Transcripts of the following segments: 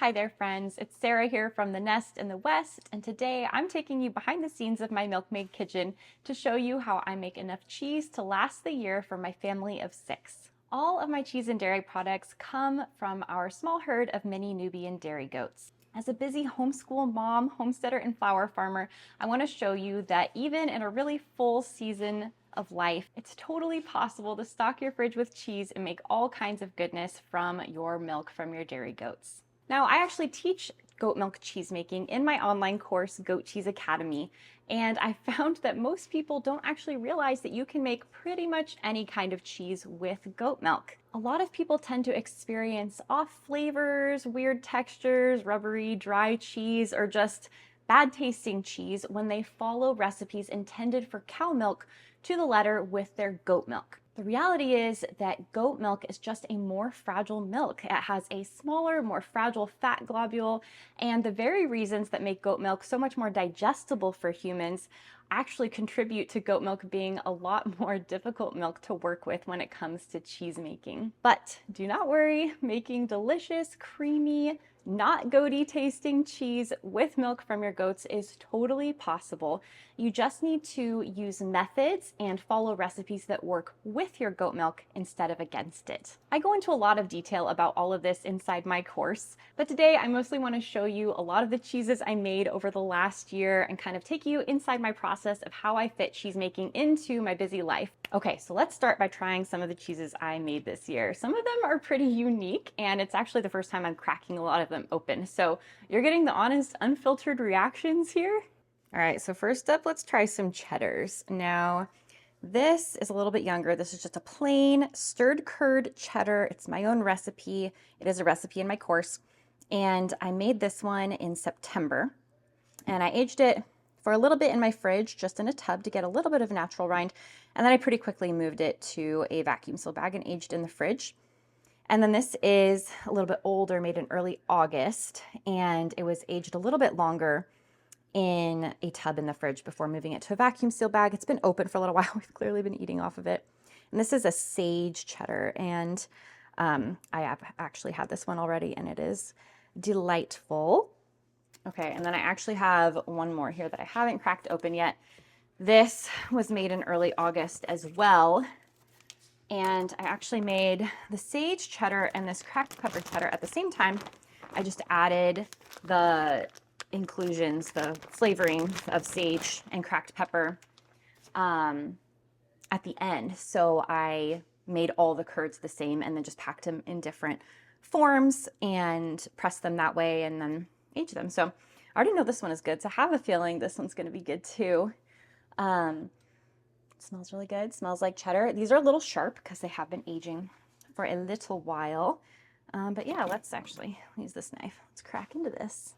Hi there, friends. It's Sarah here from the Nest in the West, and today I'm taking you behind the scenes of my milkmaid kitchen to show you how I make enough cheese to last the year for my family of 6. All of my cheese and dairy products come from our small herd of mini Nubian dairy goats. As a busy homeschool mom, homesteader, and flower farmer, I want to show you that even in a really full season of life, it's totally possible to stock your fridge with cheese and make all kinds of goodness from your milk from your dairy goats. Now, I actually teach goat milk cheese making in my online course, Goat Cheese Academy, and I found that most people don't actually realize that you can make pretty much any kind of cheese with goat milk. A lot of people tend to experience off flavors, weird textures, rubbery, dry cheese, or just bad tasting cheese when they follow recipes intended for cow milk to the letter with their goat milk. The reality is that goat milk is just a more fragile milk. It has a smaller, more fragile fat globule, and the very reasons that make goat milk so much more digestible for humans actually contribute to goat milk being a lot more difficult milk to work with when it comes to cheese making. But do not worry, making delicious, creamy, not goaty tasting cheese with milk from your goats is totally possible. You just need to use methods and follow recipes that work with your goat milk instead of against it. I go into a lot of detail about all of this inside my course, but today I mostly want to show you a lot of the cheeses I made over the last year and kind of take you inside my process of how I fit cheese making into my busy life. Okay, so let's start by trying some of the cheeses I made this year. Some of them are pretty unique, and it's actually the first time I'm cracking a lot of them open. So you're getting the honest, unfiltered reactions here. All right, so first up, let's try some cheddars. Now, this is a little bit younger. This is just a plain stirred curd cheddar. It's my own recipe. It is a recipe in my course. And I made this one in September. And I aged it for a little bit in my fridge, just in a tub to get a little bit of natural rind. And then I pretty quickly moved it to a vacuum seal bag and aged in the fridge. And then this is a little bit older, made in early August. And it was aged a little bit longer in a tub in the fridge before moving it to a vacuum seal bag. It's been open for a little while. We've clearly been eating off of it. And this is a sage cheddar, and I have actually had this one already, and it is delightful. Okay, and then I actually have one more here that I haven't cracked open yet. This was made in early August as well, and I actually made the sage cheddar and this cracked pepper cheddar at the same time. I just added the inclusions, the flavoring of sage and cracked pepper at the end. So I made all the curds the same and then just packed them in different forms and pressed them that way and then aged them. So I already know this one is good, so I have a feeling this one's going to be good too. It smells really good. Smells like cheddar. These are a little sharp because they have been aging for a little while. But yeah, let's actually use this knife. Let's crack into this.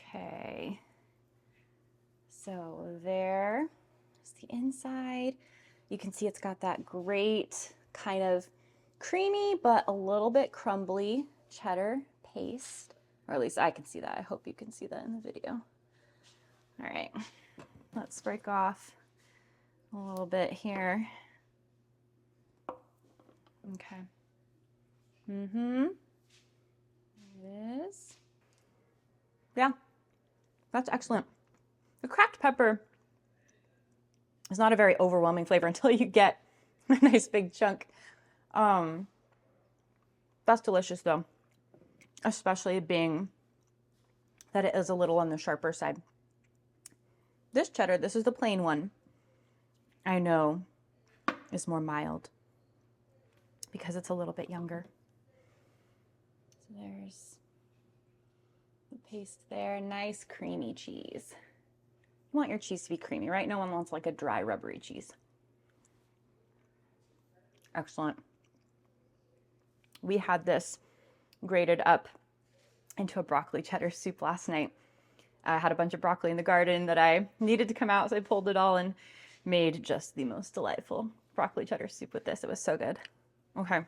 Okay, so there's the inside. You can see it's got that great kind of creamy but a little bit crumbly cheddar paste, or at least I can see that. I hope you can see that in the video. All right, let's break off a little bit here. Okay. It is. Yeah. That's excellent. The cracked pepper is not a very overwhelming flavor until you get a nice big chunk. That's delicious though, especially being that it is a little on the sharper side. This cheddar, this is the plain one, I know is more mild because it's a little bit younger. So there's paste there, nice creamy cheese. You want your cheese to be creamy, right? No one wants like a dry, rubbery cheese. Excellent. We had this grated up into a broccoli cheddar soup last night. I had a bunch of broccoli in the garden that I needed to come out, so I pulled it all and made just the most delightful broccoli cheddar soup with this. It was so good. Okay.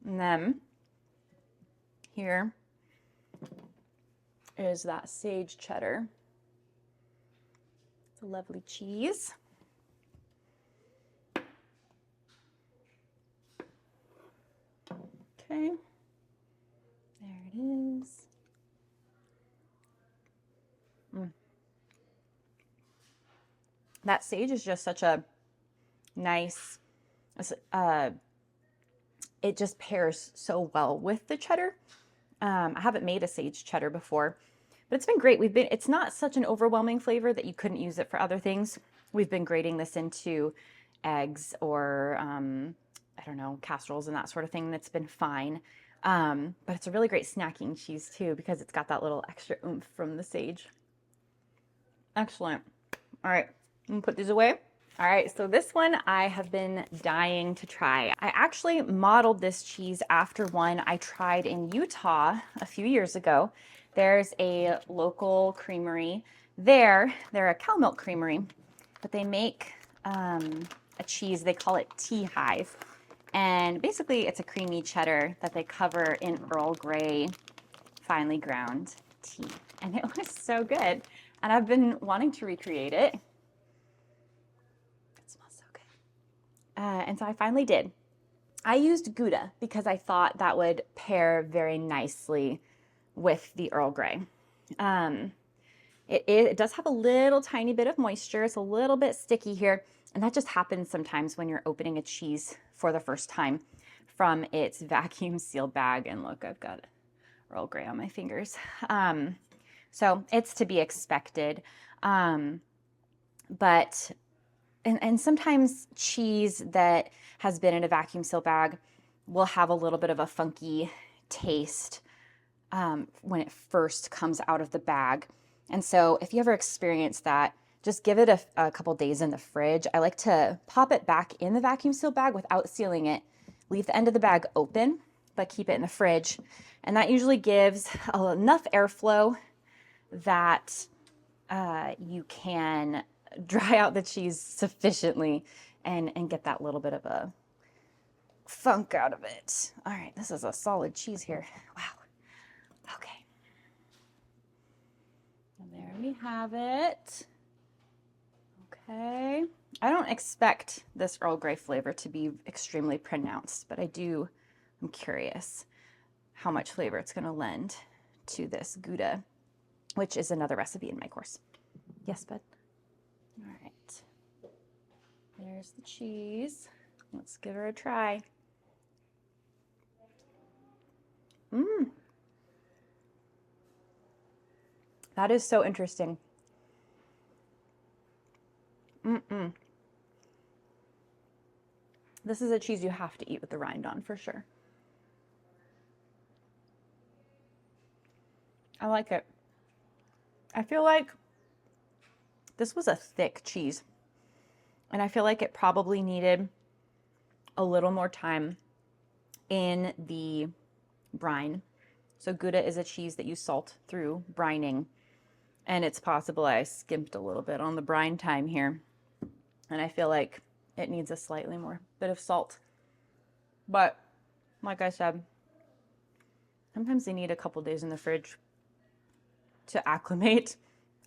And then here is that sage cheddar. It's a lovely cheese. Okay. There it is. That sage is just such a nice, it just pairs so well with the cheddar. I haven't made a sage cheddar before, but it's been great. It's not such an overwhelming flavor that you couldn't use it for other things. We've been grating this into eggs or, I don't know, casseroles and that sort of thing. That's been fine. But it's a really great snacking cheese too, because it's got that little extra oomph from the sage. Excellent. All right, I'm gonna put these away. All right, so this one I have been dying to try. I actually modeled this cheese after one I tried in Utah a few years ago. There's a local creamery there. They're a cow milk creamery, but they make a cheese, they call it Tea Hive. And basically it's a creamy cheddar that they cover in Earl Grey, finely ground tea. And it was so good. And I've been wanting to recreate it. It smells so good. And so I finally did. I used Gouda because I thought that would pair very nicely with the Earl Grey. It does have a little tiny bit of moisture. It's a little bit sticky here. And that just happens sometimes when you're opening a cheese for the first time from its vacuum sealed bag. And look, I've got Earl Grey on my fingers. So it's to be expected. But sometimes cheese that has been in a vacuum seal bag will have a little bit of a funky taste when it first comes out of the bag. And so if you ever experience that, just give it a couple days in the fridge. I like to pop it back in the vacuum seal bag without sealing it. Leave the end of the bag open, but keep it in the fridge. And that usually gives enough airflow that you can dry out the cheese sufficiently and get that little bit of a funk out of it. All right, this is a solid cheese here. Wow. Okay. And there we have it. Okay. I don't expect this Earl Grey flavor to be extremely pronounced, but I'm curious how much flavor it's going to lend to this Gouda, which is another recipe in my course. Yes, bud? All right. There's the cheese. Let's give her a try. That is so interesting. This is a cheese you have to eat with the rind on for sure. I like it. I feel like this was a thick cheese, and I feel like it probably needed a little more time in the brine. So Gouda is a cheese that you salt through brining, and it's possible I skimped a little bit on the brine time here, and I feel like it needs a slightly more bit of salt. But like I said, sometimes they need a couple days in the fridge to acclimate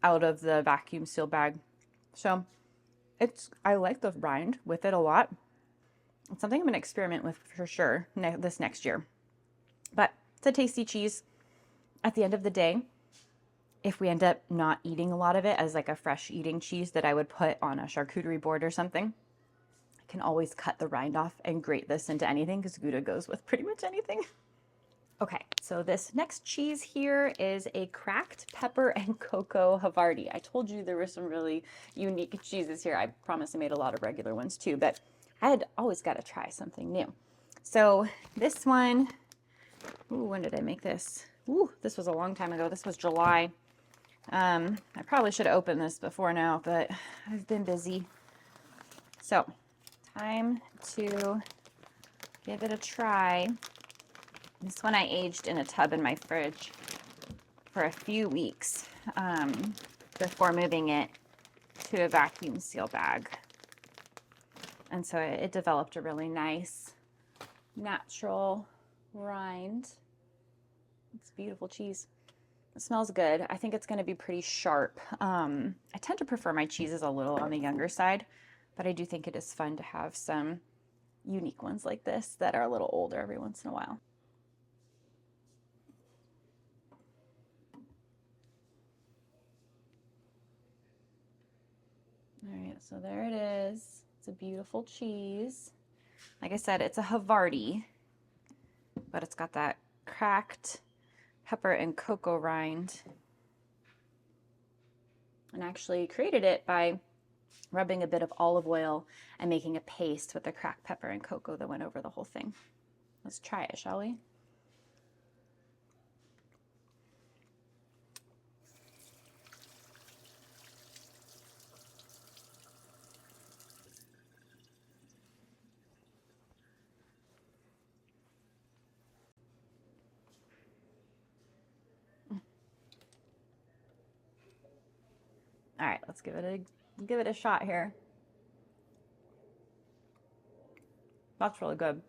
out of the vacuum seal bag. So I like the rind with it a lot. It's something I'm going to experiment with for sure this next year. But it's a tasty cheese. At the end of the day, if we end up not eating a lot of it as like a fresh eating cheese that I would put on a charcuterie board or something, I can always cut the rind off and grate this into anything because Gouda goes with pretty much anything. Okay, so this next cheese here is a cracked pepper and cocoa Havarti. I told you there were some really unique cheeses here. I promise I made a lot of regular ones too, but I had always got to try something new. So this one, when did I make this? This was a long time ago. This was July. I probably should have opened this before now, but I've been busy. So time to give it a try. This one I aged in a tub in my fridge for a few weeks before moving it to a vacuum seal bag. And so it developed a really nice, natural rind. It's beautiful cheese. It smells good. I think it's going to be pretty sharp. I tend to prefer my cheeses a little on the younger side, but I do think it is fun to have some unique ones like this that are a little older every once in a while. All right, so there it is. It's a beautiful cheese. Like I said, it's a Havarti, but it's got that cracked pepper and cocoa rind. And I actually created it by rubbing a bit of olive oil and making a paste with the cracked pepper and cocoa that went over the whole thing. Let's try it, shall we? All right, let's give it a shot here. That's really good.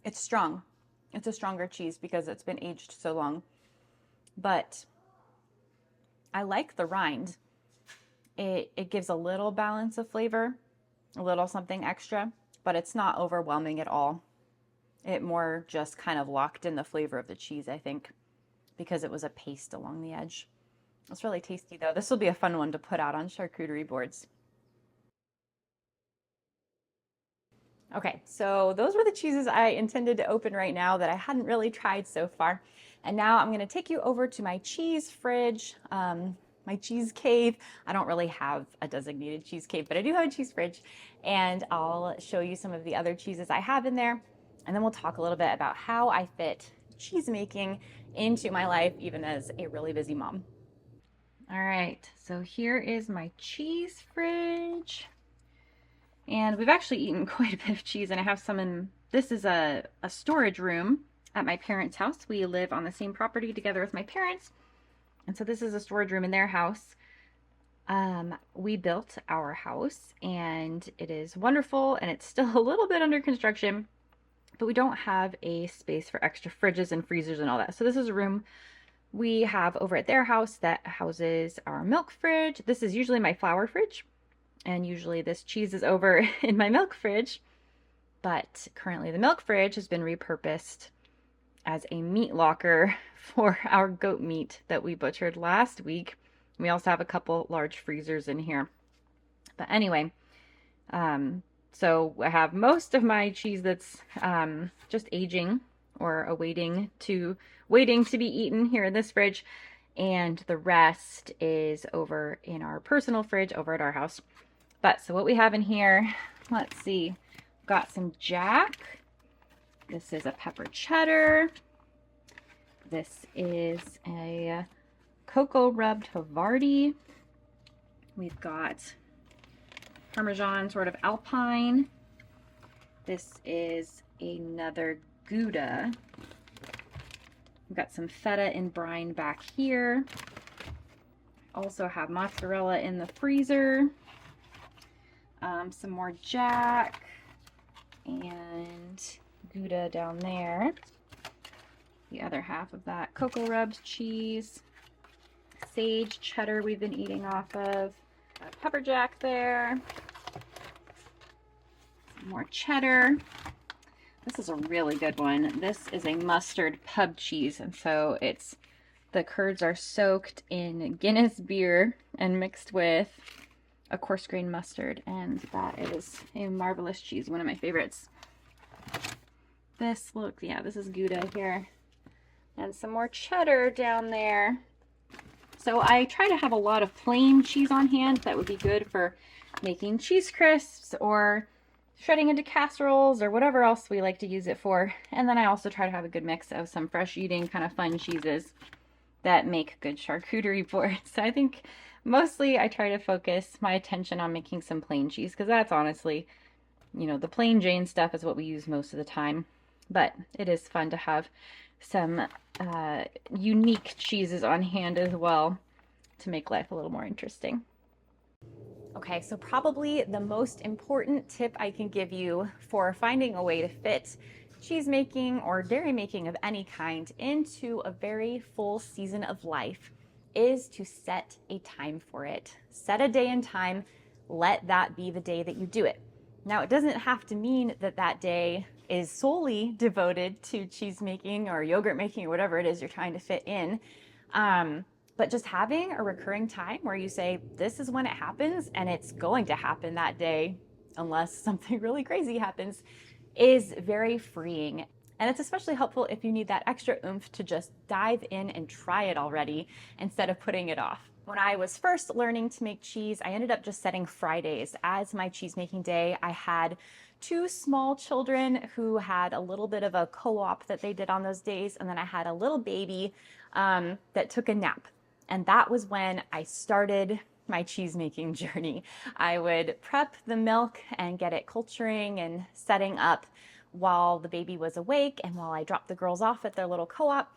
It's strong. It's a stronger cheese because it's been aged so long. But I like the rind. It gives a little balance of flavor, a little something extra, but it's not overwhelming at all. It more just kind of locked in the flavor of the cheese, I think, because it was a paste along the edge. It's really tasty though. This will be a fun one to put out on charcuterie boards. Okay, so those were the cheeses I intended to open right now that I hadn't really tried so far. And now I'm gonna take you over to my cheese fridge, my cheese cave. I don't really have a designated cheese cave, but I do have a cheese fridge, and I'll show you some of the other cheeses I have in there. And then we'll talk a little bit about how I fit cheese making into my life, even as a really busy mom. All right, so here is my cheese fridge. And we've actually eaten quite a bit of cheese, and I have some in, this is a storage room at my parents' house. We live on the same property together with my parents. And so this is a storage room in their house. We built our house and it is wonderful, and it's still a little bit under construction, but we don't have a space for extra fridges and freezers and all that. So this is a room we have over at their house that houses our milk fridge. This is usually my flour fridge, and usually this cheese is over in my milk fridge, but currently the milk fridge has been repurposed as a meat locker for our goat meat that we butchered last week. We also have a couple large freezers in here. But anyway, so I have most of my cheese that's just aging or waiting to be eaten here in this fridge, and the rest is over in our personal fridge over at our house. But so what we have in here, let's see, we've got some Jack. This is a pepper cheddar. This is a cocoa rubbed Havarti. We've got Parmesan sort of Alpine. This is another Gouda. We've got some feta in brine back here. Also have mozzarella in the freezer. Some more Jack and Gouda down there. The other half of that cocoa rubbed cheese. Sage cheddar we've been eating off of. Pepper Jack there. Some more cheddar. This is a really good one. This is a mustard pub cheese, and so it's, the curds are soaked in Guinness beer and mixed with a coarse grain mustard, and that is a marvelous cheese, one of my favorites. This, look, yeah, this is Gouda here. And some more cheddar down there. So I try to have a lot of plain cheese on hand. That would be good for making cheese crisps or shredding into casseroles or whatever else we like to use it for. And then I also try to have a good mix of some fresh eating kind of fun cheeses that make good charcuterie boards. So I think mostly I try to focus my attention on making some plain cheese, because that's honestly, you know, the plain Jane stuff is what we use most of the time. But it is fun to have some unique cheeses on hand as well to make life a little more interesting. Okay, so probably the most important tip I can give you for finding a way to fit cheese making or dairy making of any kind into a very full season of life is to set a time for it. Set a day and time. Let that be the day that you do it. Now, it doesn't have to mean that that day is solely devoted to cheese making or yogurt making or whatever it is you're trying to fit in. But just having a recurring time where you say, this is when it happens and it's going to happen that day, unless something really crazy happens, is very freeing. And it's especially helpful if you need that extra oomph to just dive in and try it already instead of putting it off. When I was first learning to make cheese, I ended up just setting Fridays as my cheese making day. I had two small children who had a little bit of a co-op that they did on those days, and then I had a little baby that took a nap. And that was when I started my cheese making journey. I would prep the milk and get it culturing and setting up while the baby was awake, and while I dropped the girls off at their little co-op,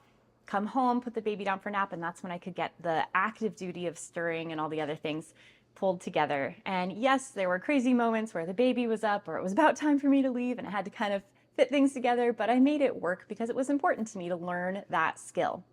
come home, put the baby down for nap, and that's when I could get the active duty of stirring and all the other things pulled together. And yes, there were crazy moments where the baby was up or it was about time for me to leave and I had to kind of fit things together, but I made it work because it was important to me to learn that skill.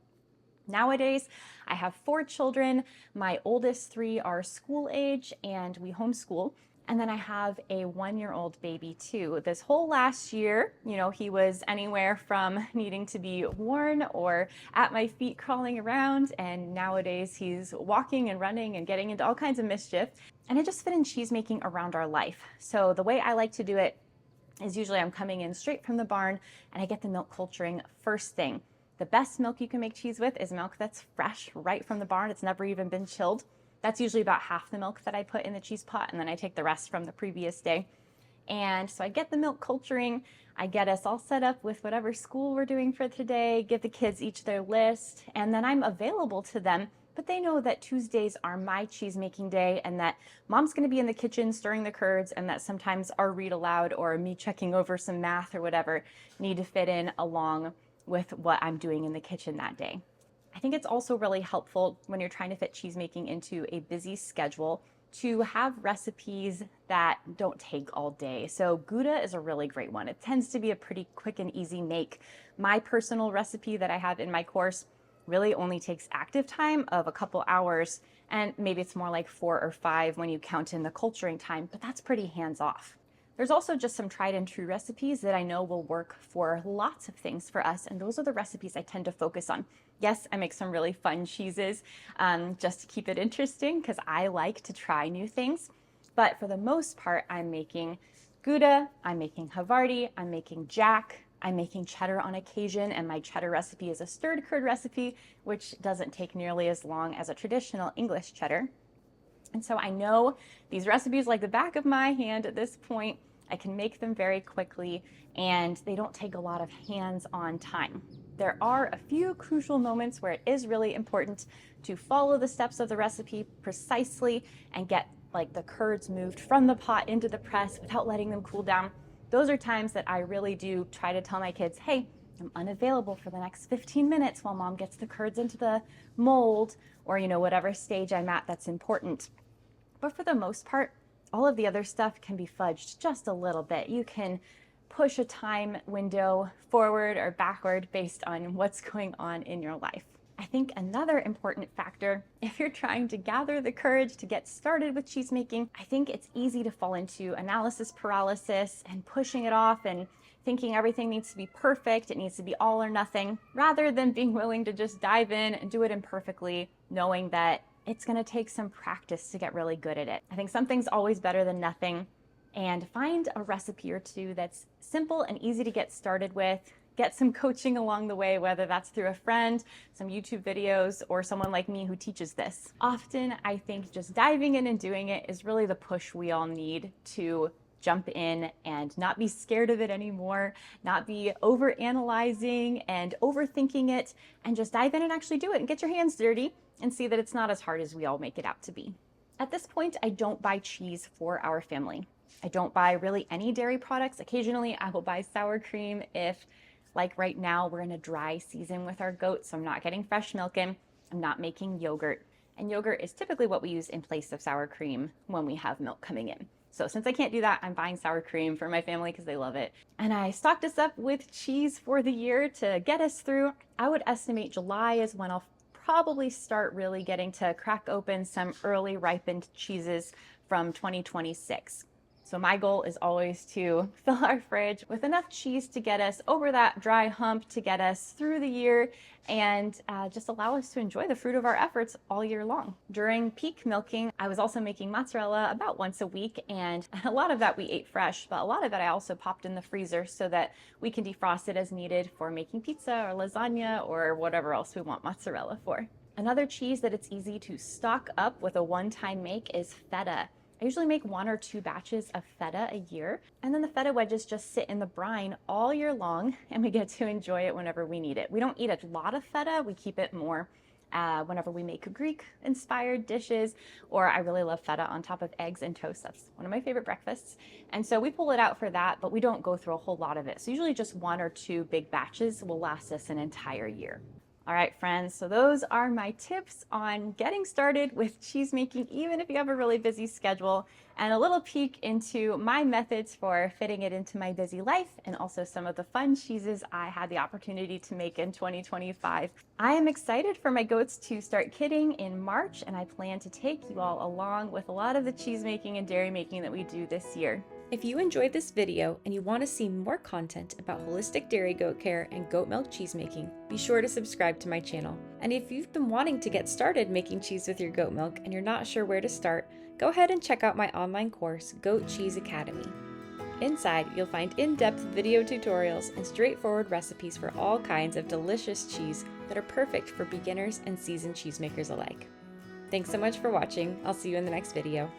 Nowadays, I have 4 children. My oldest 3 are school age and we homeschool. And then I have a 1-year-old baby too. This whole last year, he was anywhere from needing to be worn or at my feet crawling around. And nowadays he's walking and running and getting into all kinds of mischief. And I just fit in cheese making around our life. So the way I like to do it is usually I'm coming in straight from the barn and I get the milk culturing first thing. The best milk you can make cheese with is milk that's fresh right from the barn. It's never even been chilled. That's usually about half the milk that I put in the cheese pot, and then I take the rest from the previous day. And so I get the milk culturing, I get us all set up with whatever school we're doing for today, give the kids each their list, and then I'm available to them, but they know that Tuesdays are my cheese making day and that mom's gonna be in the kitchen stirring the curds, and that sometimes our read aloud or me checking over some math or whatever need to fit in along with what I'm doing in the kitchen that day. I think it's also really helpful when you're trying to fit cheese making into a busy schedule to have recipes that don't take all day. So Gouda is a really great one. It tends to be a pretty quick and easy make. My personal recipe that I have in my course really only takes active time of a couple hours, and maybe it's more like 4 or 5 when you count in the culturing time, but that's pretty hands off. There's also just some tried and true recipes that I know will work for lots of things for us, and those are the recipes I tend to focus on. Yes, I make some really fun cheeses just to keep it interesting because I like to try new things, but for the most part, I'm making Gouda, I'm making Havarti, I'm making Jack, I'm making cheddar on occasion, and my cheddar recipe is a stirred curd recipe, which doesn't take nearly as long as a traditional English cheddar. And so I know these recipes like the back of my hand at this point. I can make them very quickly and they don't take a lot of hands-on time. There are a few crucial moments where it is really important to follow the steps of the recipe precisely and get like the curds moved from the pot into the press without letting them cool down. Those are times that I really do try to tell my kids, hey, I'm unavailable for the next 15 minutes while mom gets the curds into the mold, or whatever stage I'm at that's important. But for the most part, all of the other stuff can be fudged just a little bit. You can push a time window forward or backward based on what's going on in your life. I think another important factor, if you're trying to gather the courage to get started with cheese making, I think it's easy to fall into analysis paralysis and pushing it off and thinking everything needs to be perfect, it needs to be all or nothing, rather than being willing to just dive in and do it imperfectly, knowing that it's going to take some practice to get really good at it. I think something's always better than nothing, and find a recipe or two that's simple and easy to get started with. Get some coaching along the way, whether that's through a friend, some YouTube videos, or someone like me who teaches this. Often, I think just diving in and doing it is really the push we all need to jump in and not be scared of it anymore, not be over-analyzing and overthinking it, and just dive in and actually do it and get your hands dirty and see that it's not as hard as we all make it out to be. At this point, I don't buy cheese for our family. I don't buy really any dairy products. Occasionally, I will buy sour cream if, like right now, we're in a dry season with our goats, so I'm not getting fresh milk in. I'm not making yogurt. And yogurt is typically what we use in place of sour cream when we have milk coming in. So since I can't do that, I'm buying sour cream for my family because they love it. And I stocked us up with cheese for the year to get us through. I would estimate July is when I'll probably start really getting to crack open some early ripened cheeses from 2026. So my goal is always to fill our fridge with enough cheese to get us over that dry hump, to get us through the year, and just allow us to enjoy the fruit of our efforts all year long. During peak milking, I was also making mozzarella about once a week, and a lot of that we ate fresh, but a lot of it I also popped in the freezer so that we can defrost it as needed for making pizza or lasagna or whatever else we want mozzarella for. Another cheese that it's easy to stock up with a one-time make is feta. I usually make 1 or 2 batches of feta a year, and then the feta wedges just sit in the brine all year long, and we get to enjoy it whenever we need it. We don't eat a lot of feta, we keep it more whenever we make Greek-inspired dishes, or I really love feta on top of eggs and toast. That's one of my favorite breakfasts. And so we pull it out for that, but we don't go through a whole lot of it. So usually just 1 or 2 big batches will last us an entire year. All right, friends, so those are my tips on getting started with cheese making, even if you have a really busy schedule, and a little peek into my methods for fitting it into my busy life, and also some of the fun cheeses I had the opportunity to make in 2025. I am excited for my goats to start kidding in March, and I plan to take you all along with a lot of the cheese making and dairy making that we do this year. If you enjoyed this video and you want to see more content about holistic dairy goat care and goat milk cheese making, be sure to subscribe to my channel. And if you've been wanting to get started making cheese with your goat milk and you're not sure where to start, go ahead and check out my online course, Goat Cheese Academy. Inside, you'll find in-depth video tutorials and straightforward recipes for all kinds of delicious cheese that are perfect for beginners and seasoned cheesemakers alike. Thanks so much for watching. I'll see you in the next video.